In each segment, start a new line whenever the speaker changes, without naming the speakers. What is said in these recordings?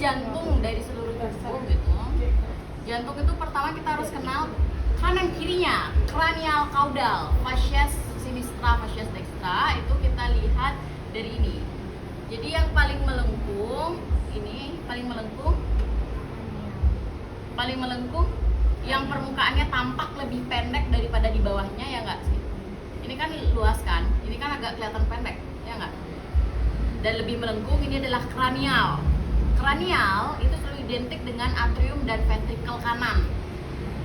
jantung dari seluruh tubuh gitu. Jantung itu pertama kita harus kenal kanan kirinya, cranial caudal, fascias sinistra, fascias dextra, itu kita lihat dari ini. Jadi yang paling melengkung ini, paling melengkung yang permukaannya tampak lebih pendek daripada di bawahnya, ya enggak sih? Ini kan luas kan, ini kan agak kelihatan pendek, ya enggak? Dan lebih melengkung ini adalah kranial. Kranial itu selalu identik dengan atrium dan ventrikel kanan.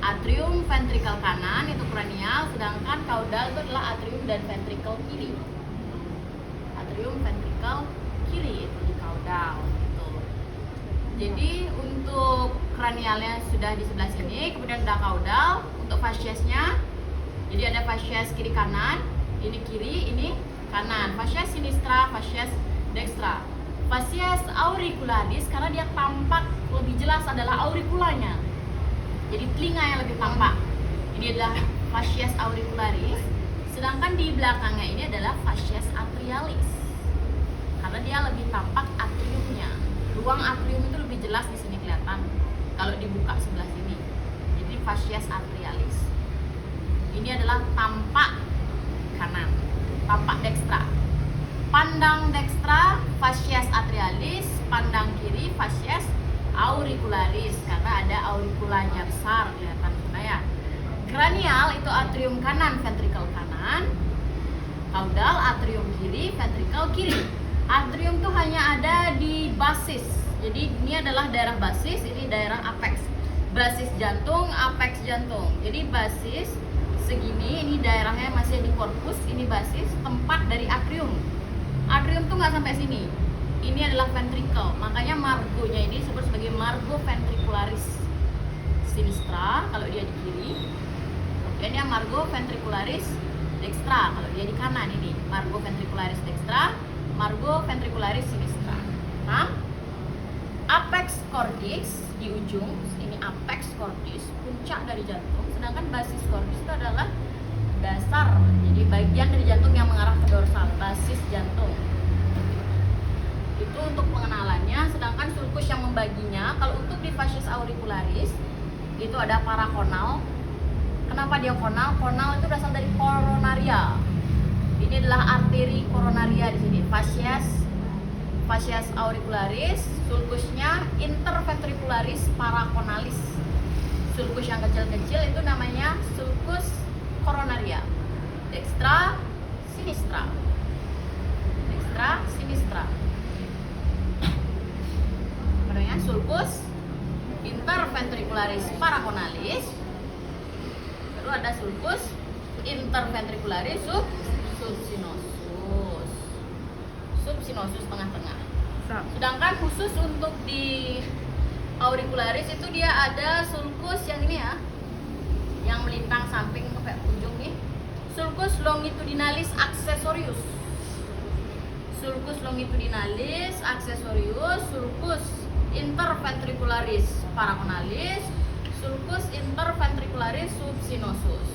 Atrium ventrikel kanan itu kranial, sedangkan kaudal itu adalah atrium dan ventrikel kiri. Atrium ventrikel kiri itu di kaudal gitu. Jadi untuk kranialnya sudah di sebelah sini, kemudian ada kaudal. Untuk fasciasnya, jadi ada fascias kiri kanan, ini kiri, ini kanan. Fascias sinistra, fascias dextra. Fascias auricularis karena dia tampak lebih jelas adalah auriculanya. Jadi telinga yang lebih tampak. Ini adalah fascias auricularis, sedangkan di belakangnya ini adalah fascias atrialis. Karena dia lebih tampak atriumnya. Ruang atrium itu lebih jelas di sini kelihatan kalau dibuka sebelah sini. Jadi fascias atrialis. Ini adalah tampak kanan, tampak dextra. Pandang dextra fascias atrialis, pandang kiri fascias auricularis karena ada auriculanya besar kelihatan sana ya. Kranial itu atrium kanan, ventrikel kanan. Kaudal atrium kiri, ventrikel kiri. Atrium tuh hanya ada di basis. Jadi ini adalah daerah basis, ini daerah apex. Basis jantung, apex jantung. Jadi basis segini, ini daerahnya masih di korpus, ini basis, tempat dari atrium. Atrium tuh nggak sampai sini. Ini adalah ventricle, makanya margonya ini disebut sebagai margo ventricularis sinistra kalau dia di kiri. Dan dia margo ventricularis dextra kalau dia di kanan. Ini margo ventricularis dextra, margo ventricularis sinistra. Nah, apex cordis di ujung, ini apex cordis, puncak dari jantung, sedangkan basis cordis itu adalah dasar, jadi bagian dari jantung yang mengarah ke dorsal, basis jantung. Itu untuk pengenalannya, sedangkan sulcus yang membaginya, kalau untuk di fascias auricularis itu ada parakonal. Kenapa dia konal? Konal itu berasal dari koronaria. Ini adalah arteri koronaria di sini. Fascias auricularis, sulcusnya interventricularis paraconalis. Sulcus yang kecil-kecil itu namanya sulcus koronaria. Dextra, sinistra. Dextra, sinistra. Namanya sulcus interventricularis paraconalis. Lalu ada sulcus interventricularis subsinosus. Subsinosus tengah-tengah. Sedangkan khusus untuk di auricularis itu dia ada sulcus yang ini ya, yang melintang samping ke ujung nih. Sulcus longitudinalis accessorius. Sulcus longitudinalis accessorius, sulcus interventricularis paraconalis, sulcus interventricularis subsinosus.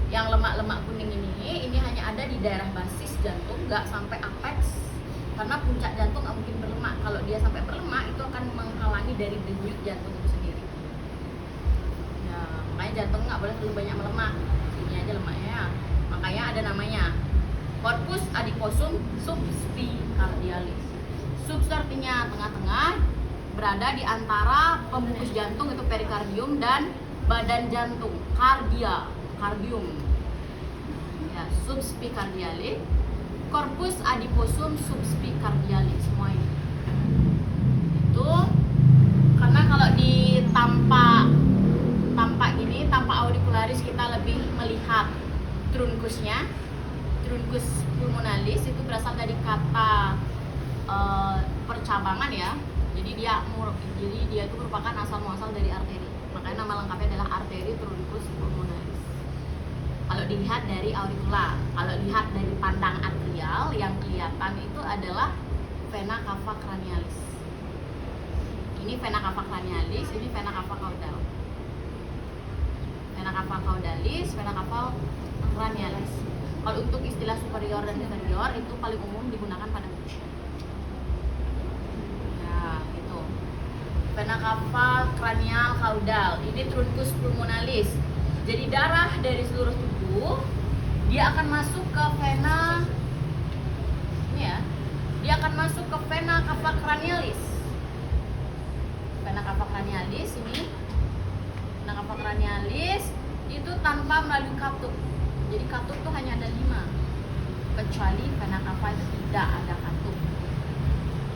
Yang lemak-lemak kuning ini hanya ada di daerah basis jantung, nggak sampai apex. Karena puncak jantung nggak mungkin berlemak. Kalau dia sampai berlemak itu akan menghalangi dari denyut jantung itu sendiri. Ya, makanya jantung nggak boleh terlalu banyak melemak. Ini aja lemaknya ya. Makanya ada namanya corpus adiposum subspicardialis. Subs artinya tengah-tengah, berada di antara pembungkus jantung itu perikardium dan badan jantung, kardium. Ya, subspicardialis, corpus adiposum subspicardialis, semua ini. Itu karena kalau di tampak gini, tampak auricularis kita lebih melihat truncusnya. Truncus pulmonalis itu berasal dari kata percabangan ya. Jadi dia itu merupakan asal muasal dari arteri. Makanya nama lengkapnya adalah arteri truncus pulmonalis. Kalau dilihat dari auricula, kalau lihat dari pandang atrial yang kelihatan itu adalah vena cava cranialis. Ini vena cava cranialis, ini vena cava caudal. Vena cava caudalis, vena cava cranialis. Kalau untuk istilah superior dan inferior itu paling umum digunakan pada manusia. Ya, gitu. vena cava cranial caudal. Ini truncus pulmonalis. Jadi darah dari seluruh tubuh dia akan masuk ke vena ini ya. Dia akan masuk ke vena cava cranialis. Vena cava cranialis ini. Vena cava cranialis itu tanpa melalui katup. Jadi katup tuh hanya ada 5. Kecuali vena cava itu tidak ada katup.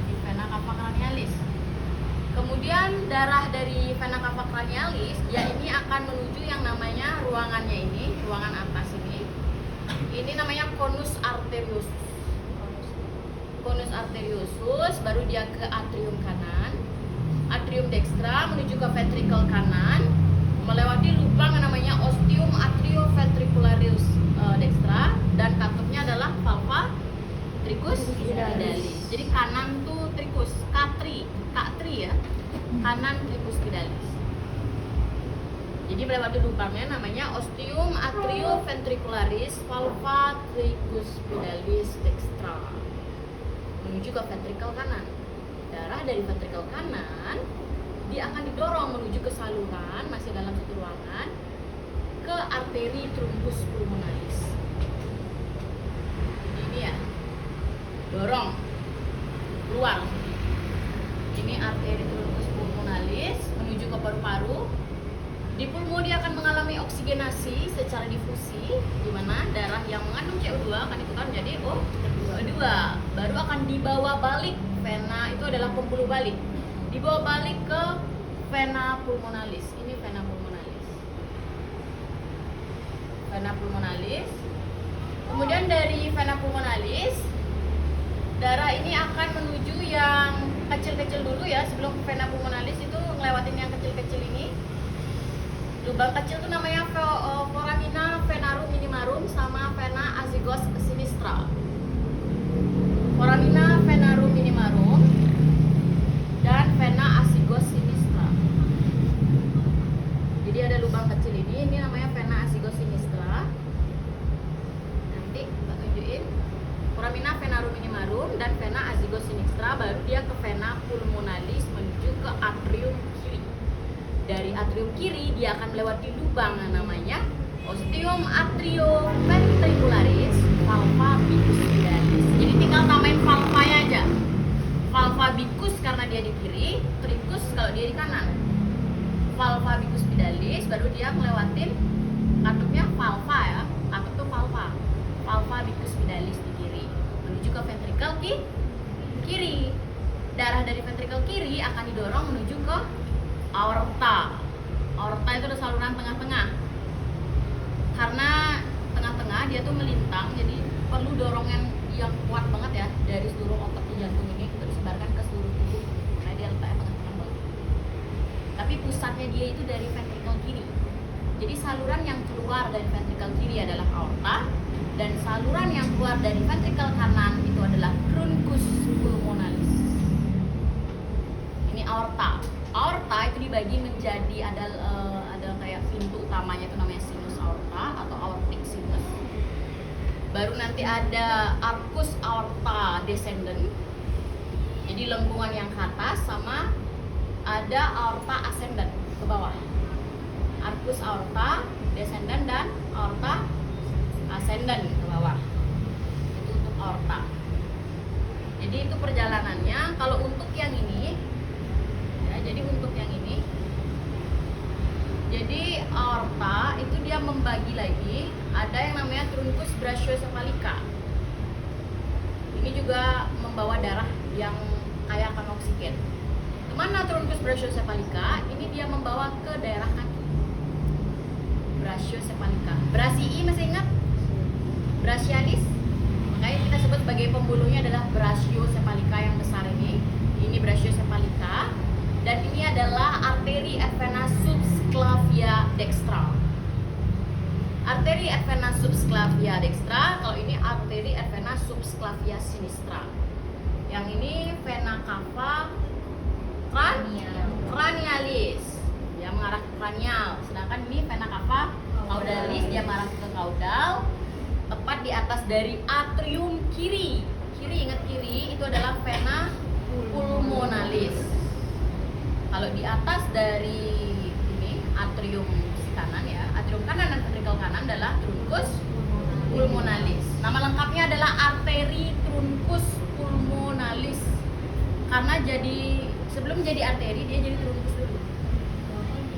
Di vena cava cranialis. Kemudian darah dari vena cava cranialis ya ini akan menuju yang namanya ruangannya ini, ruangan atas ini. Ini namanya conus arteriosus. Conus arteriosus, baru dia ke atrium kanan. Atrium dextra menuju ke ventricle kanan, melewati lubang yang namanya ostium atrioventricularis dextra, dan katupnya adalah valva tricus vidalis. Jadi kanan tuh tricus, K3 ya, kanan tricus vidalis. Jadi melewati lubangnya namanya ostium atrioventricularis valva tricus vidalis dextra, menuju ke ventricle kanan. Darah dari ventricle kanan dia akan didorong menuju ke saluran, masih dalam satu ruangan, ke arteri truncus pulmonalis. Ini ya, dorong keluar. Ini arteri truncus pulmonalis menuju ke paru-paru. Di pulmo dia akan mengalami oksigenasi secara difusi, di mana darah yang mengandung CO2 akan ditukar menjadi O2. Baru akan dibawa balik, vena itu adalah pembuluh balik, dibawa balik ke vena pulmonalis. Ini vena pulmonalis. Vena pulmonalis. Kemudian dari vena pulmonalis, darah ini akan menuju yang kecil-kecil dulu ya, sebelum vena pulmonalis itu ngelewatin yang kecil-kecil ini. Lubang kecil itu namanya foramina venarum minimarum sama vena azygos sinistra. Foramina venarum minimarum dan vena azygos sinistra. Jadi ada lubang kecil ini namanya vena azygos sinistra. Nanti kita tunjukin foramina venarum minimarum dan vena azygos sinistra, baru dia ke vena pulmonalis menuju ke atrium kiri. Dari atrium kiri dia akan melewati lubang namanya ostium atrioventricularis valva bicus vidalis. Jadi tinggal namain valvanya aja. Valva bicus karena dia di kiri, tricus kalau dia di kanan. Valva bicus vidalis baru dia melewatin katupnya valva ya. Katup tuh valva. Valva bicus vidalis di kiri menuju ke ventricle kiri. Darah dari ventricle kiri akan didorong menuju ke aorta. Aorta itu ada saluran tengah-tengah. Karena tengah-tengah dia tuh melintang, jadi perlu dorongan yang kuat banget ya dari seluruh otot di jantung ini untuk disebarkan ke seluruh tubuh. Karena dia letaknya tengah-tengah banget. Tapi pusatnya dia itu dari ventricle kiri. Jadi saluran yang keluar dari ventricle kiri adalah aorta, dan saluran yang keluar dari ventricle kanan itu adalah truncus pulmonalis. Ini aorta. Aorta itu dibagi menjadi ada kayak pintu utamanya itu namanya sinus aorta atau aortic sinus. Baru nanti ada arcus aorta descendens. Jadi lengkungan yang ke atas, sama ada aorta ascendens ke bawah. Arcus aorta descendens dan aorta ascendens ke bawah. Itu untuk aorta. Jadi itu perjalanannya. Kalau untuk yang ini jadi untuk yang ini, jadi aorta itu dia membagi lagi, ada yang namanya truncus brachiocephalica. Ini juga membawa darah yang kaya akan oksigen. Kemana truncus brachiocephalica? Ini dia membawa ke daerah kaki. Brachiocephalica. Brachii masih ingat? Brachialis. Makanya kita sebut sebagai pembuluhnya adalah brachiocephalica yang besar ini. Ini brachiocephalica. Dan ini adalah arteri vena subsclavia dextra. Arteri vena subsclavia dextra, kalau ini arteri vena subsclavia sinistra. Yang ini vena cava cranialis, dia mengarah ke cranial. Sedangkan ini vena cava caudalis, dia mengarah ke caudal, tepat di atas dari atrium kiri. Kiri, ingat kiri, itu adalah vena pulmonalis. Kalau di atas dari ini atrium kanan ya, atrium kanan dan ventrikel kanan adalah truncus pulmonalis. Nama lengkapnya adalah arteri truncus pulmonalis. Karena sebelum jadi arteri dia jadi truncus dulu.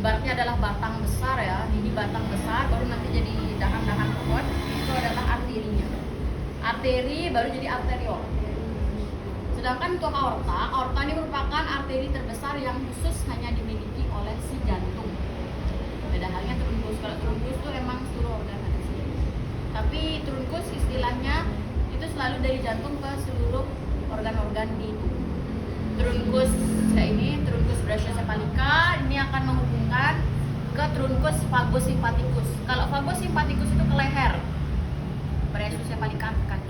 Ibaratnya adalah batang besar ya, ini batang besar baru nanti jadi dahan-dahan pohon, itu adalah arterinya. Arteri baru jadi arteriol. Sedangkan untuk aorta ini merupakan arteri terbesar yang khusus hanya dimiliki oleh si jantung. Beda halnya truncus. Kalau truncus itu emang seluruh organ ada sih. Tapi truncus istilahnya itu selalu dari jantung ke seluruh organ-organ di tubuh. Truncus truncus brachiocephalica ini akan menghubungkan ke truncus vagosympathicus. Kalau vagosympathicus itu ke leher, brachiocephalica ke kaki.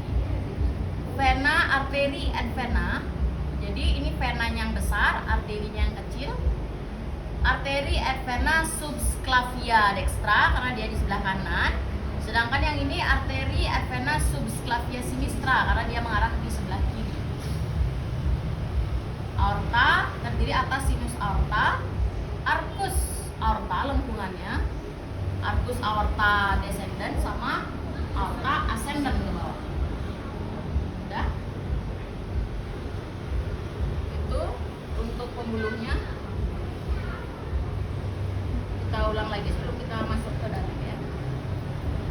Vena, arteri, and vena. Jadi ini venanya yang besar, arterinya yang kecil. Arteri and vena subsclavia dextra karena dia di sebelah kanan. Sedangkan yang ini arteri and vena subsclavia sinistra karena dia mengarah di sebelah kiri. Aorta terdiri atas sinus aorta, arcus aorta lengkungannya, arcus aorta descendens sama aorta ascendens ke bawah. Udah? Itu untuk pembuluhnya.